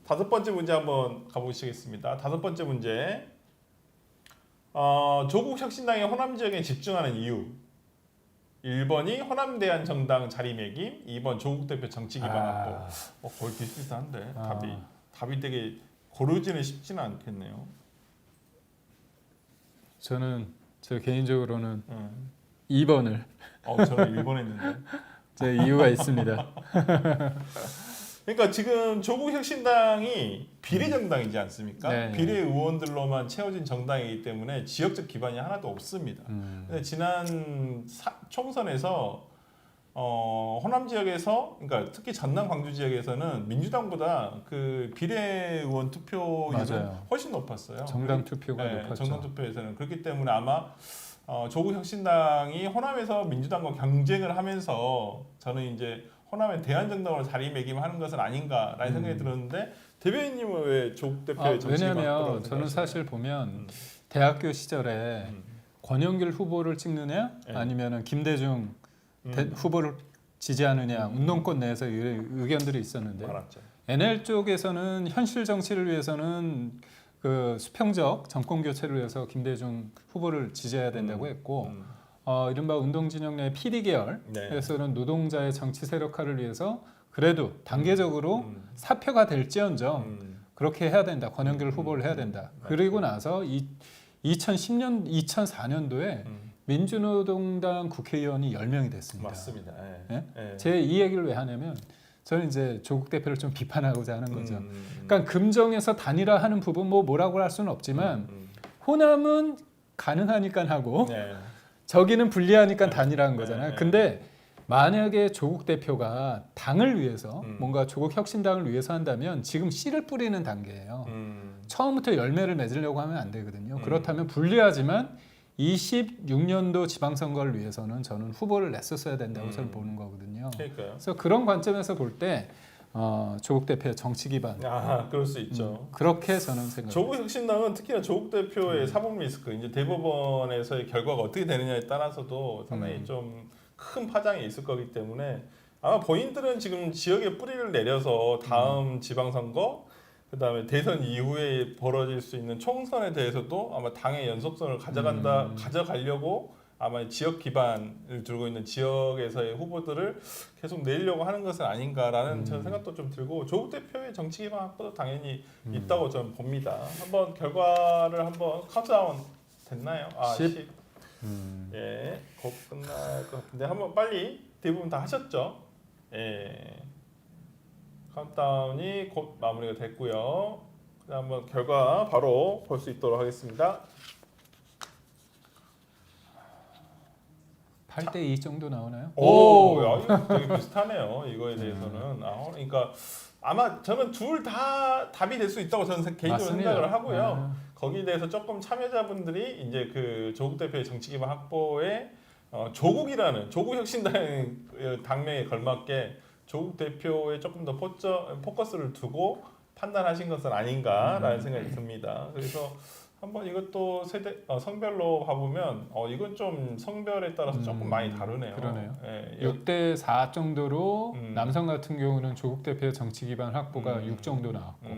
다섯 번째 문제 한번 가보시겠습니다. 다섯 번째 문제. 조국 혁신당이 호남 지역에 집중하는 이유. 1번이 호남대한정당 자리매김, 2번 조국 대표 정치 기반 확보. 거의 비슷비슷한데 답이 되게 고르지는 쉽지는 않겠네요. 저 개인적으로는 2번을. 저는 1번 했는데. 제 이유가 있습니다. 그러니까 지금 조국 혁신당이 비례정당이지 않습니까? 네. 비례 의원들로만 채워진 정당이기 때문에 지역적 기반이 하나도 없습니다. 근데 지난 총선에서 호남 지역에서, 그러니까 특히 전남 광주 지역에서는 민주당보다 그 비례 의원 투표율이 훨씬 높았어요. 정당 투표가 네, 높았죠. 정당 투표에서는. 그렇기 때문에 아마 조국 혁신당이 호남에서 민주당과 경쟁을 하면서 저는 이제 호남의 대한정당으로 자리매김하는 것은 아닌가라는 생각이 들었는데, 대변인님은 왜 조국 대표의 정치기반 왜냐하면 저는 사실 보면 대학교 시절에 권영길 후보를 찍느냐 아니면은 김대중 후보를 지지하느냐 운동권 내에서 의견들이 있었는데, 많았죠. NL 쪽에서는 현실 정치를 위해서는 그 수평적 정권 교체를 위해서 김대중 후보를 지지해야 된다고 했고, 이른바 운동진영 내 PD 계열에서는 노동자의 정치 세력화를 위해서 그래도 단계적으로 사표가 될지언정 그렇게 해야 된다. 권영길 후보를 해야 된다. 그리고 나서 2004년도에 민주노동당 국회의원이 10명이 됐습니다. 맞습니다. 제 이 얘기를 왜 하냐면, 저는 이제 조국 대표를 좀 비판하고자 하는 거죠. 그러니까 금정에서 단일화하는 부분 뭐라고 할 수는 없지만 호남은 가능하니까 하고 저기는 불리하니까 단일화한 거잖아요. 근데 만약에 조국 대표가 당을 위해서 뭔가 조국 혁신당을 위해서 한다면 지금 씨를 뿌리는 단계예요. 처음부터 열매를 맺으려고 하면 안 되거든요. 그렇다면 불리하지만 26년도 지방선거를 위해서는 저는 후보를 냈었어야 된다고 저는 보는 거거든요. 그러니까요. 그래서 그런 관점에서 볼 때 조국 대표의 정치 기반. 그럴 수 있죠. 그렇게 저는 생각합니다. 조국 혁신당은 특히나 조국 대표의 사법 리스크, 이제 대법원에서의 결과가 어떻게 되느냐에 따라서도 상당히 좀 큰 파장이 있을 거기 때문에 아마 본인들은 지금 지역에 뿌리를 내려서 다음 지방선거, 그다음에 대선 이후에 벌어질 수 있는 총선에 대해서도 아마 당의 연속성을 가져가려고 아마 지역 기반을 들고 있는 지역에서의 후보들을 계속 내려고 하는 것은 아닌가라는 저는 생각도 좀 들고, 조국 대표의 정치 기반 확보도 당연히 있다고 저는 봅니다. 한번 결과를 한번 카운트다운 됐나요? 10. 예, 곧 끝날 것 같은데 한번 빨리 대부분 다 하셨죠? 예. 카운트다운이 곧 마무리가 됐고요. 그다음 한번 결과 바로 볼 수 있도록 하겠습니다. 8대2 정도 나오나요? 이거 되게 비슷하네요. 이거에 대해서는. 그러니까 아마 저는 둘 다 답이 될 수 있다고 저는 개인적으로 맞습니다. 생각을 하고요. 거기에 대해서 조금 참여자분들이 이제 그 조국 대표의 정치 기반 확보에 조국이라는 조국 혁신당 당명에 걸맞게 조국 대표에 조금 더 포커스를 두고 판단하신 것은 아닌가라는 생각이 듭니다. 그래서 한번 이것도 성별로 봐보면 이건 좀 성별에 따라서 조금 많이 다르네요. 그러네요. 6대4 정도로 남성 같은 경우는 조국 대표의 정치 기반 확보가 6 정도 나왔고,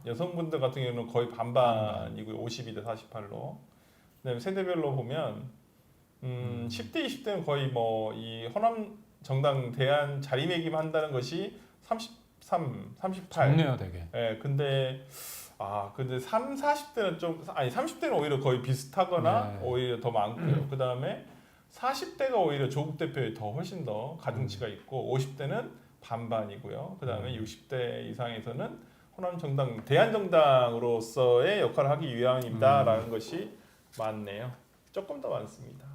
여성분들 같은 경우는 거의 반반이고 52대 48로. 그다음에 세대별로 보면 10대 20대는 거의 뭐 이 호남 정당 대안 자리매김 한다는 것이 33, 38. 적네요, 되게. 근데 40대는 좀 30대는 오히려 거의 비슷하거나 오히려 더 많고요. 그다음에 40대가 오히려 조국 대표에 훨씬 더 가중치가 있고 50대는 반반이고요. 그다음에 60대 이상에서는 호남 정당 대한정당으로서의 역할을 하기 위함이다라는 것이 많네요. 조금 더 많습니다.